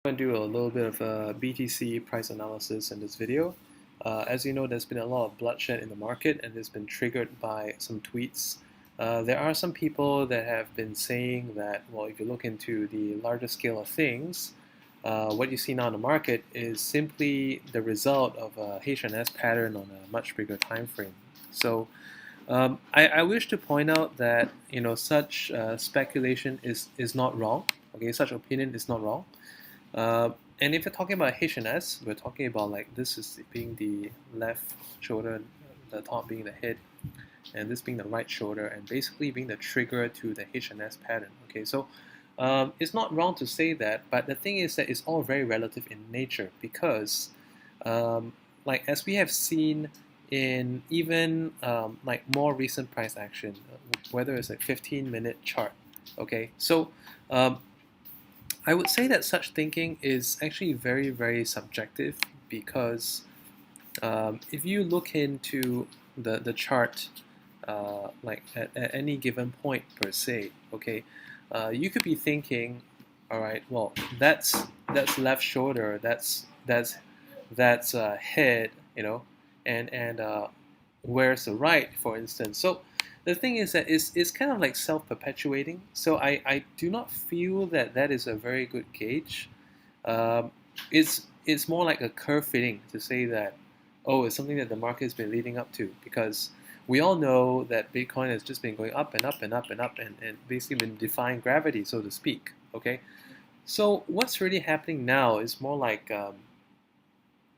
I'm going to do a little bit of a BTC price analysis in this video. As you know, there's been a lot of bloodshed in the market, and it's been triggered by some tweets. There are some people that have been saying that, well, if you look into the larger scale of things, what you see now in the market is simply the result of a H&S pattern on a much bigger time frame. So I wish to point out that such speculation is not wrong. Okay, such opinion is not wrong. And if you're talking about H&S, we're talking about like this is being the left shoulder, the top being the head, and this being the right shoulder, and basically being the trigger to the H&S pattern. Okay, so it's not wrong to say that, but the thing is that it's all very relative in nature because, like as we have seen in even like more recent price action, whether it's a 15-minute chart. Okay, so I would say that such thinking is actually very, very subjective because if you look into the chart like at any given point per se, okay, you could be thinking, all right, well, that's left shoulder, that's head, and where's the right, for instance. So the thing is that it's kind of like self-perpetuating. So I do not feel that that is a very good gauge. It's more like a curve fitting to say that, oh, it's something that the market has been leading up to, because we all know that Bitcoin has just been going up and up and up and up and basically been defying gravity, so to speak. Okay, so what's really happening now is more like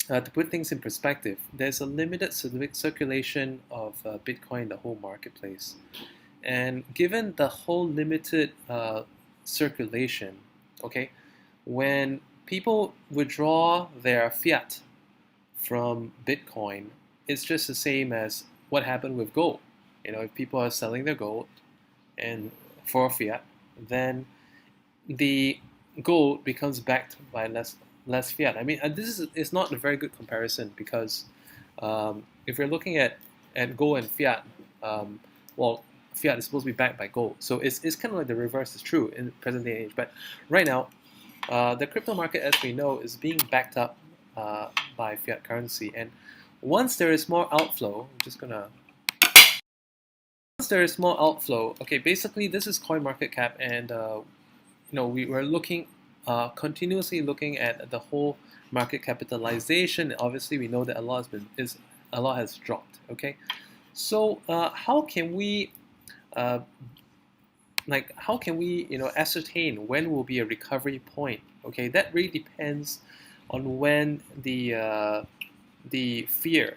to put things in perspective, there's a limited circulation of Bitcoin in the whole marketplace. And given the whole limited circulation, okay, when people withdraw their fiat from Bitcoin, it's just the same as what happened with gold. If people are selling their gold and for fiat, then the gold becomes backed by less fiat. I mean, it's not a very good comparison because if you're looking at gold and fiat, well, fiat is supposed to be backed by gold, so it's kind of like the reverse is true in the present day and age. But right now, the crypto market, as we know, is being backed up by fiat currency, and once there is more outflow, okay, basically this is coin market cap, and we were looking continuously looking at the whole market capitalization. Obviously, we know that a lot has dropped. Okay, so how can we ascertain when will be a recovery point? Okay, that really depends on when the fear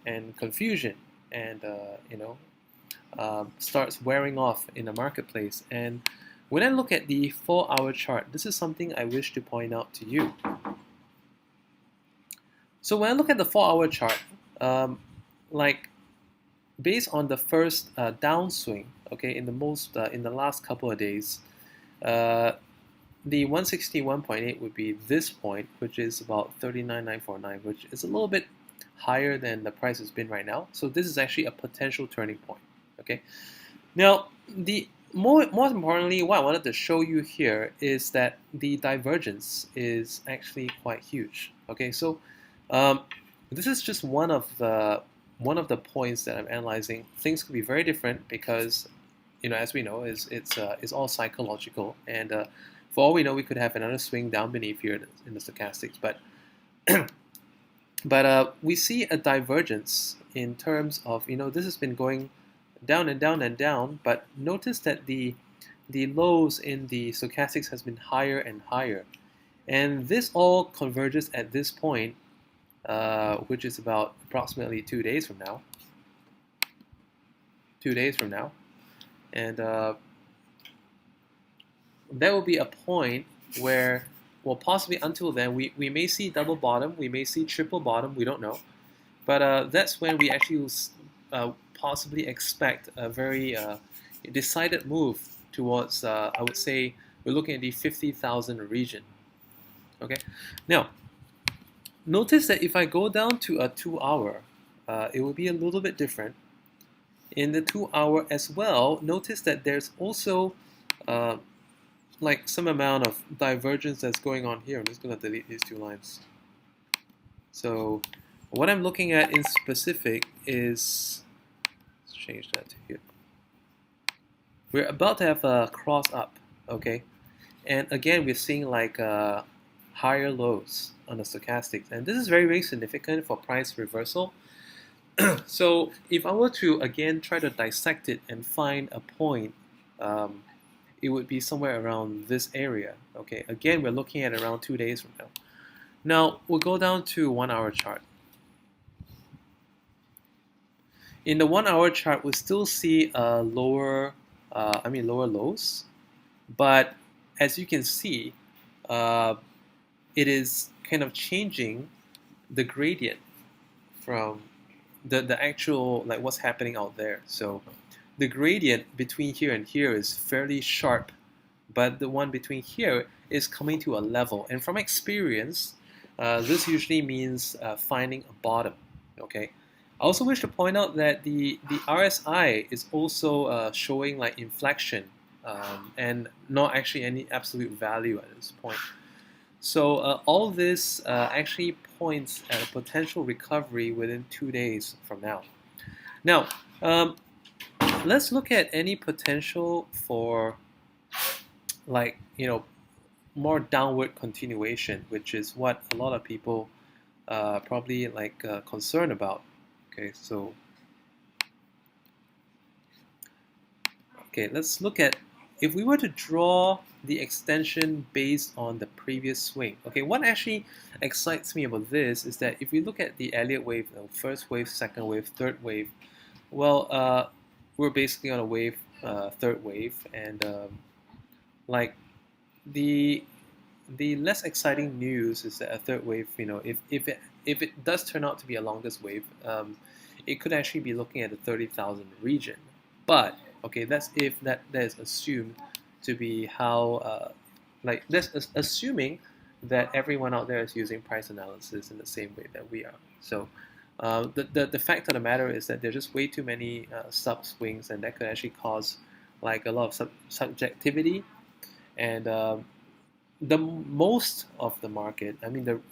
and confusion and starts wearing off in the marketplace. And when I look at the 4-hour chart, this is something I wish to point out to you. So when I look at the 4-hour chart, like based on the first downswing, okay, in the last couple of days, the 161.8 would be this point, which is about 39,949, which is a little bit higher than the price has been right now. So this is actually a potential turning point. Okay, now more importantly, what I wanted to show you here is that the divergence is actually quite huge. Okay, so this is just one of the points that I'm analyzing. Things could be very different because, as we know, it's all psychological, and for all we know, we could have another swing down beneath here in the stochastics. But we see a divergence in terms of this has been going down and down and down, but notice that the lows in the stochastics has been higher and higher, and this all converges at this point, which is about approximately 2 days from now. 2 days from now, and that will be a point where, well, possibly until then, we may see double bottom, we may see triple bottom, we don't know, but that's when we actually possibly expect a very decided move towards, I would say, we're looking at the 50,000 region. Okay, now notice that if I go down to a 2-hour, it will be a little bit different. In the 2-hour as well, notice that there's also like some amount of divergence that's going on here. I'm just going to delete these two lines. So what I'm looking at in specific is, let's change that to here. We're about to have a cross up, okay? And again, we're seeing like higher lows on the stochastics. And this is very, very significant for price reversal. So if I were to, again, try to dissect it and find a point, it would be somewhere around this area. Okay, again, we're looking at around 2 days from now. Now, we'll go down to 1 hour chart. In the 1 hour chart, we still see lower lows, but as you can see, it is kind of changing the gradient from the actual, like what's happening out there. So the gradient between here and here is fairly sharp, but the one between here is coming to a level. And from experience, this usually means finding a bottom. Okay. I also wish to point out that the RSI is also showing like inflection and not actually any absolute value at this point. So all this actually points at a potential recovery within 2 days from now. Now, let's look at any potential for like, more downward continuation, which is what a lot of people probably like concerned about. Okay, so let's look at if we were to draw the extension based on the previous swing. Okay, what actually excites me about this is that if we look at the Elliott wave, first wave, second wave, third wave, well, we're basically on a wave, third wave, and like the less exciting news is that a third wave, if it does turn out to be a longest wave, it could actually be looking at the 30,000 region. But okay, that's if that is assumed to be how, that's assuming that everyone out there is using price analysis in the same way that we are. So the fact of the matter is that there's just way too many sub swings, and that could actually cause like a lot of subjectivity. And the most of the market,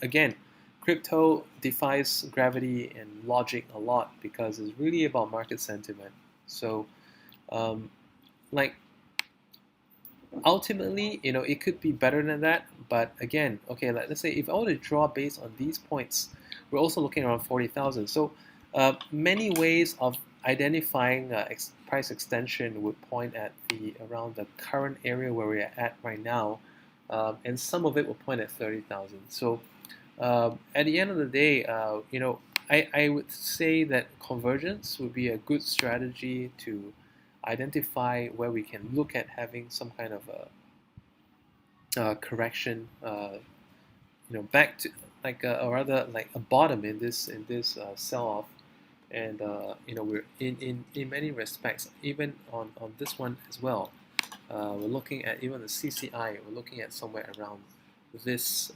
again, crypto defies gravity and logic a lot because it's really about market sentiment. So ultimately, it could be better than that. But again, okay, let's say if I were to draw based on these points, we're also looking around 40,000. So many ways of identifying price extension would point at around the current area where we're at right now, and some of it will point at 30,000. So at the end of the day, I would say that convergence would be a good strategy to identify where we can look at having some kind of a correction, back to or rather like a bottom in this sell-off, and we're in many respects, even on this one as well. We're looking at even the CCI. We're looking at somewhere around this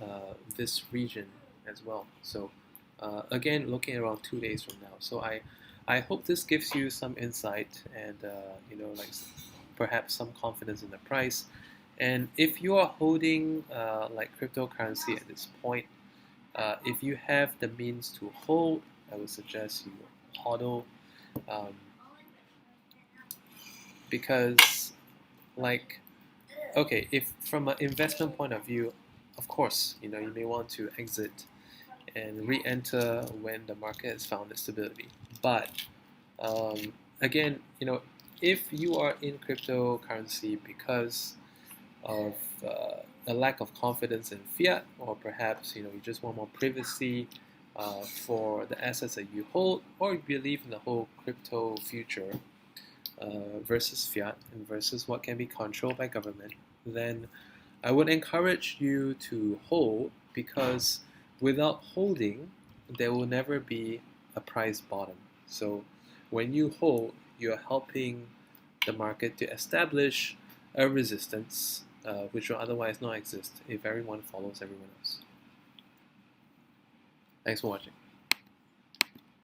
region as well. So again, looking around 2 days from now. So I hope this gives you some insight and perhaps some confidence in the price. And if you are holding like cryptocurrency at this point, if you have the means to hold, I would suggest you HODL, because if from an investment point of view, of course, you may want to exit and re-enter when the market has found its stability. But again, if you are in cryptocurrency because of a lack of confidence in fiat, or perhaps you just want more privacy for the assets that you hold, or you believe in the whole crypto future versus fiat and versus what can be controlled by government, then I would encourage you to hold, because without holding, there will never be a price bottom. So when you hold, you're helping the market to establish a resistance which will otherwise not exist if everyone follows everyone else. Thanks for watching.